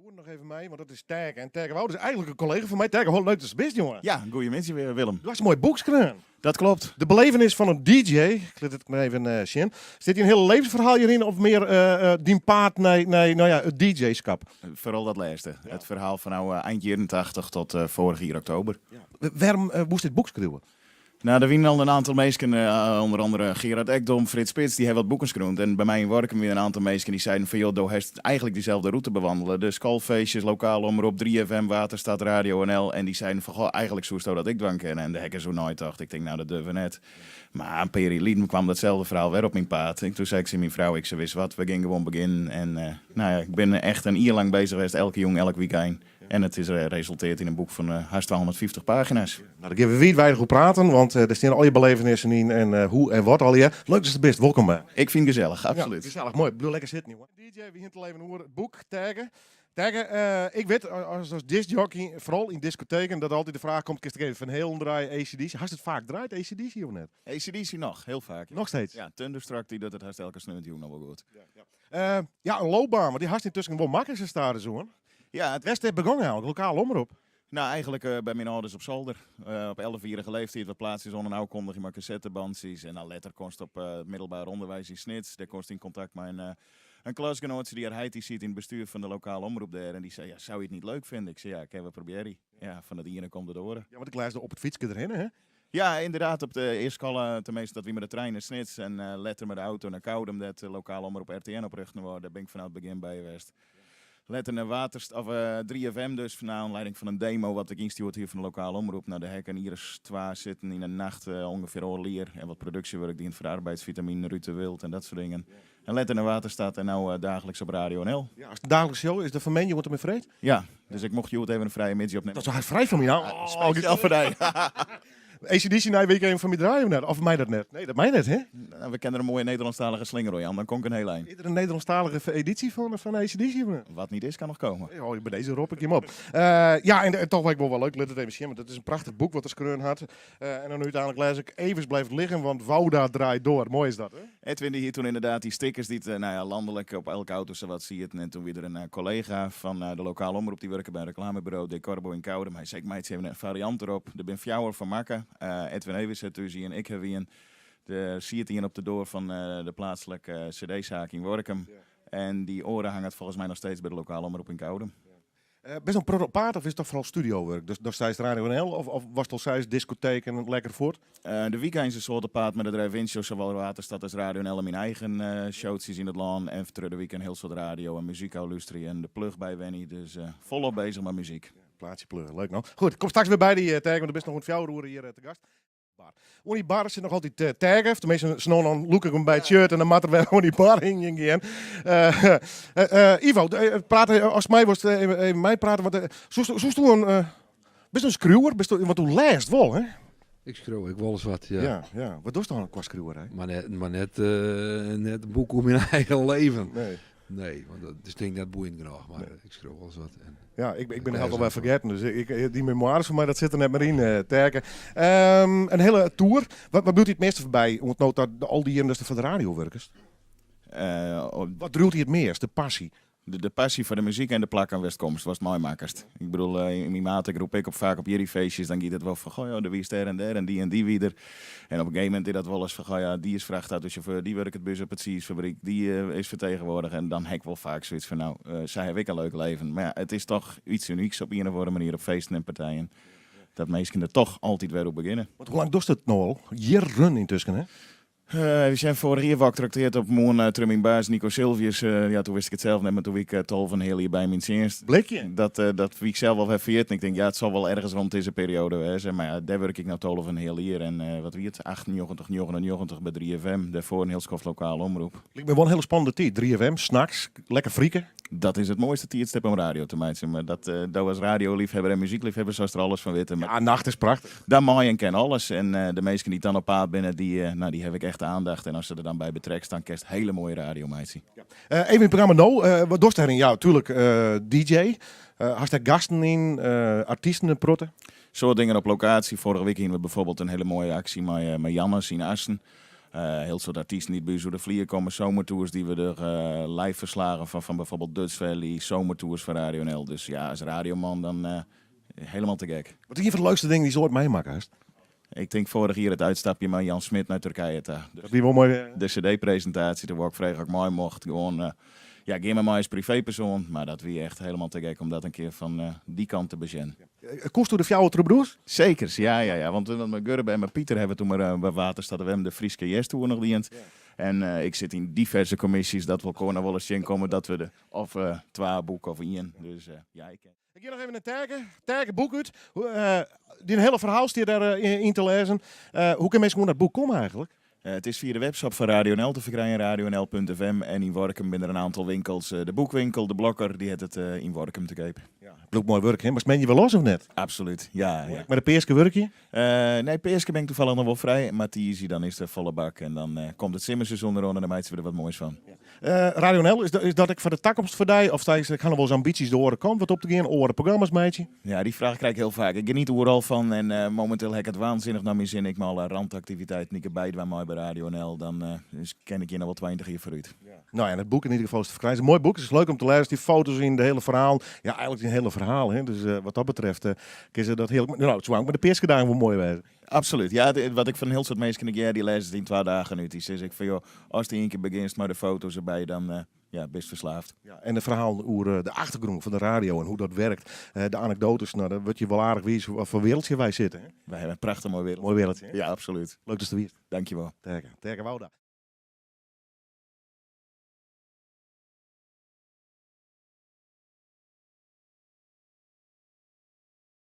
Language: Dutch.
Hoor nog even mee, want dat is Terke. En Terke Wout is eigenlijk een collega van mij. Terke, wat leuk dat ze best, jongen. Ja, goeie mensen weer, Willem. Du hast een mooi boek geschreven. Dat klopt. De belevenis van een DJ. Ik let het maar even zien. Zit hier een hele levensverhaal hierin of meer die paard naar het DJ-schap? Vooral dat laatste. Ja. Het verhaal van eind jaren 80 tot vorig jaar oktober. Ja. Waarom moest dit boek schrijven? Nou, er winnen al een aantal mensen, onder andere Gerard Ekdom, Frits Spits, die hebben wat boeken geschreven. En bij mij in Workum weer een aantal mensen die zeiden van, joh, je hebt eigenlijk diezelfde route bewandelen. Dus schoolfeestjes, lokaal omroep, 3FM, Waterstad, Radio NL. En die zeiden van, goh, eigenlijk zo dat ik dwang ken. En de hekken zo nooit dacht. Ik denk, nou, dat durven we net. Maar een paar jaar geleden kwam datzelfde verhaal weer op mijn paard. En toen zei ik ze mijn vrouw, ze wist wat, we gingen gewoon beginnen. En nou ja, ik ben echt een jaar lang bezig geweest, elke jong, elk weekend. En het is resulteert in een boek van haast 250 pagina's. Nou, dan gaan we wijdwijdig over praten, want er staan al je belevenissen in en hoe en wat al je. Leuk is het best, welkom bij. Ik vind het gezellig, absoluut. Ja, gezellig, mooi. Ik bedoel, lekker zitten, jongen. DJ, we gaan het even over het boek Terke. Terke, ik weet als discjockey, vooral in discotheken, dat altijd de vraag komt, kun je even Van Halen draaien, AC/DC. Hast het vaak draait, AC/DC of net? AC/DC nog, heel vaak. Nog steeds? Ja, Thunderstruck, die doet het haast elke snuit nog wel goed. Ja, een loopbaan, maar die hast intussen wel makkelijk staan zo. Ja, het rest heeft begonnen eigenlijk, lokaal omroep. Nou, eigenlijk bij mijn ouders op zolder. Op 11-jarige leeftijd wat plaatsen onder een aankondiging met cassettebandjes. En dan later konst op het middelbaar onderwijs in Snits. Daar konst in contact met een klasgenootje die die zit in het bestuur van de lokale omroep daar. En die zei, ja, zou je het niet leuk vinden? Ik zei, ja, ik heb het proberen. Ja, van dat ene komt het door. Ja, want ik luisterde op het fietsje erheen, hè? Ja, inderdaad. Op de eerste school, tenminste dat we met de trein naar Snits. En later met de auto naar Koudem, dat lokale omroep RTN oprichten worden. Daar ben ik vanaf het begin bij geweest. Letter naar Waterstad, of 3FM dus, naar aanleiding van een demo wat ik instuurde hier van de lokale omroep. Naar de hek en hier is 2 zitten in een nacht ongeveer al leer. En wat productiewerk dient voor arbeidsvitamine, Rute Wild en dat soort dingen. Ja. En letter naar Waterstad en nou dagelijks op Radio NL. Ja, als het dagelijks show is, de van je wordt ermee vreed? Ja, dus ik mocht je even een vrije middag opnemen. Dat is wel vrij van mij nou. Speciaal voor jou. AC/DC na week even van mij draaien net. Of mij dat net? Nee, dat mij net, hè? Nou, we kennen een mooie Nederlandstalige slinger aan, dan kon ik een heel eind. Is er een Nederlandstalige editie van AC/DC? Wat niet is, kan nog komen. Oh, bij deze rop ik hem op. Ja, en toch was ik wel leuk. Let het even zien, want het is een prachtig boek wat de Skreun had. En dan uiteindelijk lees ik even blijft liggen, want Wouda draait door. Mooi is dat, hè? Edwin die hier toen inderdaad die stickers die landelijk op elke auto zo wat zie je. En toen weer een collega van de lokale omroep die werken bij een reclamebureau De Corbo in Koudem. Hij zei, meid, ze hebben een variant erop. Er ben fjouwer van Makken. Edwin Evers het dus hier en ik heb hier zie het hier op de door van de plaatselijke cd-zaak in Workum. Ja. En die oren hangen volgens mij nog steeds bij de lokale omroep in Koudem. Best een protopaard of is het toch vooral studiowerk? Dus door zij Radio NL of was het al zij discotheek en lekker voort? De weekends een soort paard met de drive-in show, zowel Waterstad als Radio NL en mijn eigen shows in het land. En voor de weekend heel soort radio en muziek luisteren en de plug bij Wenny. Dus volop bezig met muziek. Ja, plaatsje pluggen, leuk nou. Goed, ik kom straks weer bij die tag, want er is nog een fjouwerroer hier te gast. Onder die bar zit nog altijd taggen. Tenminste, snel dan look ik hem bij het shirt en dan maakt er wel gewoon die bar in. Ivo, praten, als mij was even mij praten. Zoest u een best een schreeuwer? Want toen leest wel, hè? Ik schreeuw, ik wel eens wat, ja. Ja. Wat doe je dan qua schreeuwerij? Maar net een boek over mijn eigen leven. Nee, want dat is denk ik net boeiend genoeg, maar ik schreeuw wel eens wat. Ja, ik ben helemaal bij vergeten, dus die memoires van mij, dat zit er net maar in, Terke. Een hele tour. Wat doet hij het meeste voorbij? Want nou, al die jaren van de radiowerkers. Wat doet hij het meest? De passie? De passie voor de muziek en de plak aan Westkomst was het mooi makkerst. Ik bedoel, in mijn maat, ik roep ik op vaak op jullie feestjes, dan gaat het wel van, goh ja, de wie is daar en die weer. En op een gegeven moment is dat wel eens van, goh ja, die is vrachtautochauffeur, die werkt het bus op het Siesfabriek, die is vertegenwoordigd. En dan heb ik wel vaak zoiets van, nou, zij heb ik een leuk leven. Maar ja, het is toch iets unieks op een of andere manier op feesten en partijen. Dat mensen er toch altijd weer op beginnen. Want hoe lang doet het nou al? Jaren intussen, hè? We zijn vorig jaar wel getrakteerd op mijn trumming baas Nico Silvius. Ja, toen wist ik het zelf net, maar toen ik Tol van heel hier bij mijn eerst. Blikje? Dat wie ik zelf wel heb verkeerd. En ik denk, ja, het zal wel ergens rond deze periode wezen. Maar ja, daar werk ik nou Tol van heel hier. En wat wie het? 98, 99 bij 3FM. Daarvoor een heel schof lokaal omroep. Ik ben wel een hele spannende tijd. 3FM, s'nachts, lekker frieken. Dat is het mooiste tijdstip om radio te maken. Maar dat was radioliefhebber en muziekliefhebber, zoals er alles van weten. Maar ja, nacht is prachtig. Dat mag je en ken alles. En de meesten die dan op paard binnen, die heb ik echt aandacht. En als ze er dan bij betrekt, dan kerst hele mooie radio meidje. Ja. Even in het programma nou, wat doet er in jou? Tuurlijk DJ. Hast er gasten in, artiesten protten? Soort dingen op locatie. Vorige week hadden we bijvoorbeeld een hele mooie actie met Jannes in Assen. Heel soort artiesten die bij ons door de vlier komen. Zomertours die we er live verslagen van bijvoorbeeld Dutch Valley. Zomertours van Radio NL. Dus ja, als radioman dan helemaal te gek. Wat is een van de leukste dingen die ze ooit meemaken heeft? Ik denk vorig jaar het uitstapje met Jan Smit naar Turkije. Dat die wel mooi. De cd-presentatie, daar word ik vrij mooi mocht. Gewoon, geen met mij als privépersoon. Maar dat wie echt helemaal te gek om dat een keer van die kant te bezien. Kost u de fjouwe troubadours? Zeker, ja. Want toen met Gurbe en mijn Pieter hebben toen maar bij Waterstad we de Frieske Jestoer nog dient. En ik zit in diverse commissies dat we gewoon wel eens komen dat we of 2 boeken of 1. Dus ja, ik ken. Ik ga nog even een terken boek uit. Die hele verhaal staat daar in te lezen. Hoe kan mensen gewoon naar het boek komen eigenlijk? Het is via de webshop van Radio NL te verkrijgen, radionl.fm. En in Workum zijn er een aantal winkels. De boekwinkel, de Blokker, die heeft het in Workum te kopen. Ja, bloed mooi werk, hè? Maar smen je wel los of net? Absoluut, ja. Met een peerske werkje? Nee, Peerske ben ik toevallig nog wel vrij. Maar die is dan is de volle bak. En dan komt het simmerseizoen eronder en dan maakt ze er wat moois van. Radio NL, is dat ik voor de toekomst voor die? Of ik ga nog wel eens ambities door komt wat op te gaan? Oren programma's, meidje? Ja, die vraag krijg ik heel vaak. Ik geniet overal van. En momenteel heb ik het waanzinnig naar mijn zin. Ik maak alle randactiviteiten niet erbij bij Radio NL. Dan ken ik je nog wel 20 jaar vooruit. Ja. Nou ja, het boek in ieder geval is te verkrijgen. Het is een mooi boek. Het is leuk om te lezen. Die foto's in, de hele verhaal. Ja, eigenlijk een hele verhaal. Hè? Dus wat dat betreft kun je dat heel... Nou, het zou ook met de peerske dagen wel mooi wezen. Absoluut. Ja, wat ik van heel soort mensen die lezen het in 2 dagen uit. Die zeg ik van, joh, als die 1 keer begint maar de foto's erbij, dan best verslaafd. Ja, en het verhaal over de achtergrond van de radio en hoe dat werkt. De anekdotes, nou, dan word je wel aardig wie wat voor wereldje wij zitten. Hè? Wij hebben een prachtig mooi wereld. Mooi wereldje. Hè? Ja, absoluut. Leuk dat je er weer. Dankjewel. Terken Wouda.